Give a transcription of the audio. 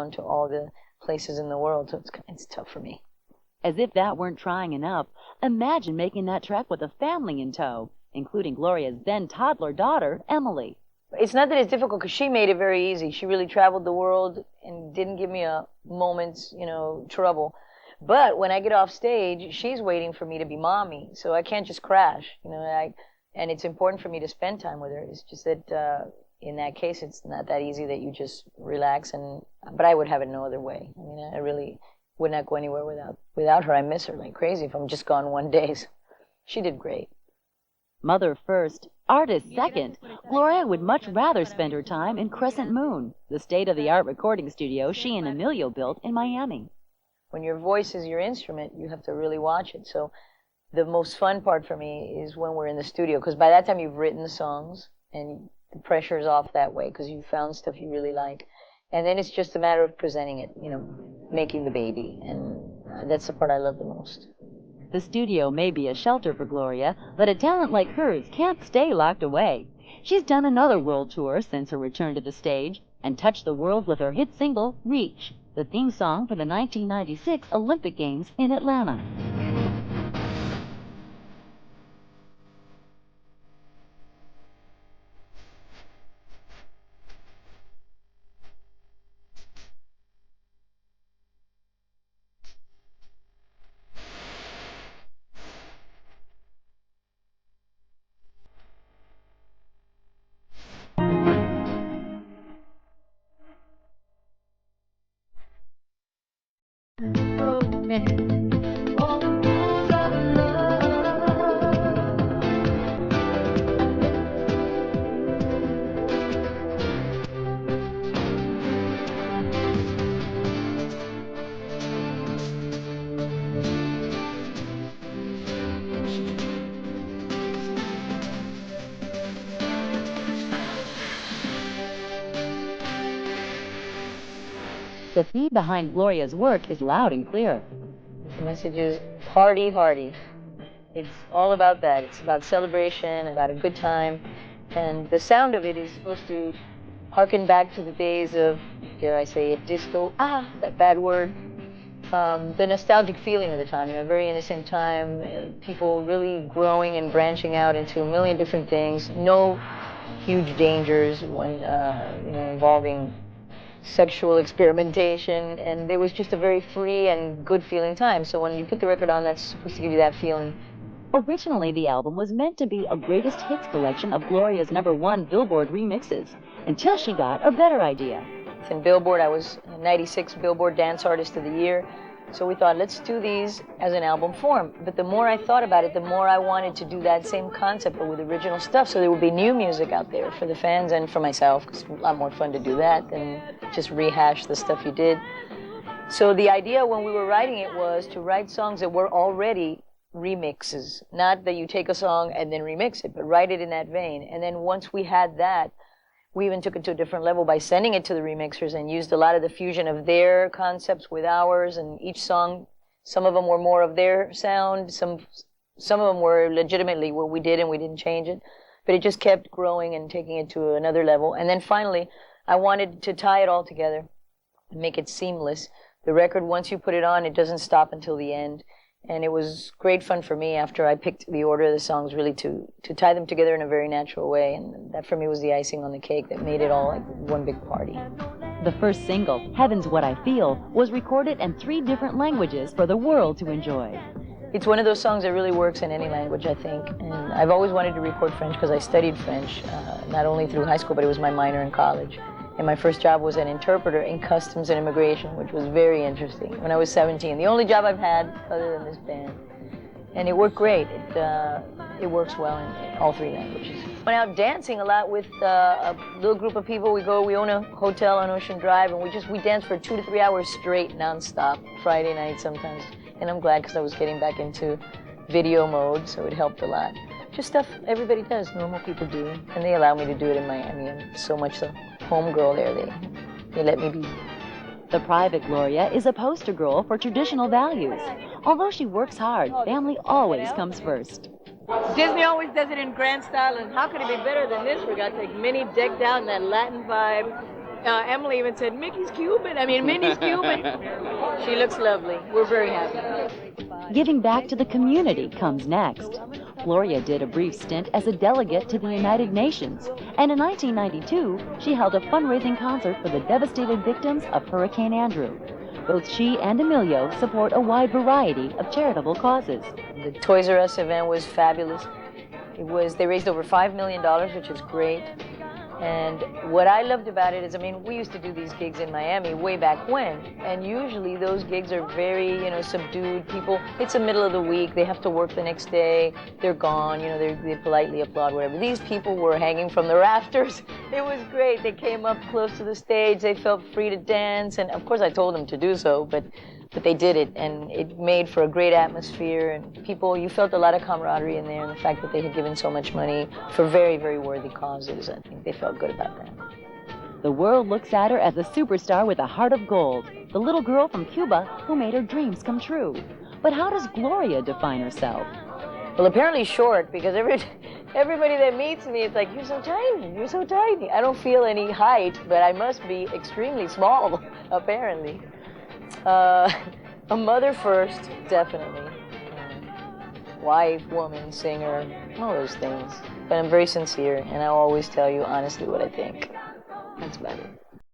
around to all the places in the world, so it's tough for me. As if that weren't trying enough, imagine making that trek with a family in tow, including Gloria's then toddler daughter, Emily. It's not that it's difficult, because she made it very easy. She really traveled the world and didn't give me a moment's, trouble. But when I get off stage, she's waiting for me to be mommy, so I can't just crash. And it's important for me to spend time with her. It's just that in that case, it's not that easy that you just relax. But I would have it no other way. I mean, I really would not go anywhere without her. I miss her like crazy if I'm just gone one day. So she did great. Mother first, artist second, Gloria would much rather spend her time in Crescent Moon, the state-of-the-art recording studio she and Emilio built in Miami. When your voice is your instrument, you have to really watch it. So the most fun part for me is when we're in the studio, because by that time you've written the songs and the pressure's off that way because you've found stuff you really like. And then it's just a matter of presenting it, making the baby. And that's the part I love the most. The studio may be a shelter for Gloria, but a talent like hers can't stay locked away. She's done another world tour since her return to the stage and touched the world with her hit single, Reach, the theme song for the 1996 Olympic Games in Atlanta. The theme behind Gloria's work is loud and clear. The message is party, hardy. It's all about that. It's about celebration, about a good time. And the sound of it is supposed to harken back to the days of, dare I say it, disco, that bad word. The nostalgic feeling of the time, a very innocent time, people really growing and branching out into a million different things, no huge dangers when, involving sexual experimentation, and it was just a very free and good feeling time. So when you put the record on, that's supposed to give you that feeling. Originally, the album was meant to be a greatest hits collection of Gloria's #1 Billboard remixes, until she got a better idea. In Billboard, I was 96 Billboard Dance Artist of the Year. So we thought, let's do these as an album form. But the more I thought about it, the more I wanted to do that same concept, but with original stuff. So there would be new music out there for the fans and for myself, because it's a lot more fun to do that than just rehash the stuff you did. So the idea when we were writing it was to write songs that were already remixes. Not that you take a song and then remix it, but write it in that vein. And then once we had that, we even took it to a different level by sending it to the remixers and used a lot of the fusion of their concepts with ours. And each song, some of them were more of their sound, some of them were legitimately what we did and we didn't change it. But it just kept growing and taking it to another level. And then finally, I wanted to tie it all together and make it seamless. The record, once you put it on, it doesn't stop until the end. And it was great fun for me after I picked the order of the songs, really to tie them together in a very natural way. And that for me was the icing on the cake that made it all like one big party. The first single, Heaven's What I Feel, was recorded in 3 different languages for the world to enjoy. It's one of those songs that really works in any language, I think. And I've always wanted to record French because I studied French, not only through high school, but it was my minor in college. And my first job was an interpreter in customs and immigration, which was very interesting when I was 17. The only job I've had other than this band. And it worked great. It works well in all 3 languages. Went out dancing a lot with a little group of people. We own a hotel on Ocean Drive, and we danced for 2 to 3 hours straight, nonstop, Friday night sometimes. And I'm glad because I was getting back into video mode, so it helped a lot. Just stuff everybody does, normal people do. And they allow me to do it in Miami, and so much so. Homegirl there, they let me be. The private Gloria is a poster girl for traditional values. Although she works hard, family always comes first. Disney always does it in grand style, and how could it be better than this? We got like mini decked out in that Latin vibe. Emily even said, Minnie's Cuban. She looks lovely. We're very happy. Giving back to the community comes next. Gloria did a brief stint as a delegate to the United Nations, and in 1992, she held a fundraising concert for the devastated victims of Hurricane Andrew. Both she and Emilio support a wide variety of charitable causes. The Toys R Us event was fabulous. They raised over $5 million, which is great. And what I loved about it is, we used to do these gigs in Miami way back when, and usually those gigs are very, subdued. People, it's the middle of the week, they have to work the next day, they're gone, they politely applaud, whatever. These people were hanging from the rafters. It was great. They came up close to the stage, they felt free to dance, and of course I told them to do so, but they did it, and it made for a great atmosphere, and people, you felt a lot of camaraderie in there, and the fact that they had given so much money for very, very worthy causes, I think they felt good about that. The world looks at her as a superstar with a heart of gold, the little girl from Cuba who made her dreams come true. But how does Gloria define herself? Well, apparently short, because everybody that meets me, it's like, you're so tiny. I don't feel any height, but I must be extremely small, apparently. A mother first, definitely. Wife, woman, singer, all those things. But I'm very sincere, and I'll always tell you honestly what I think. That's about it.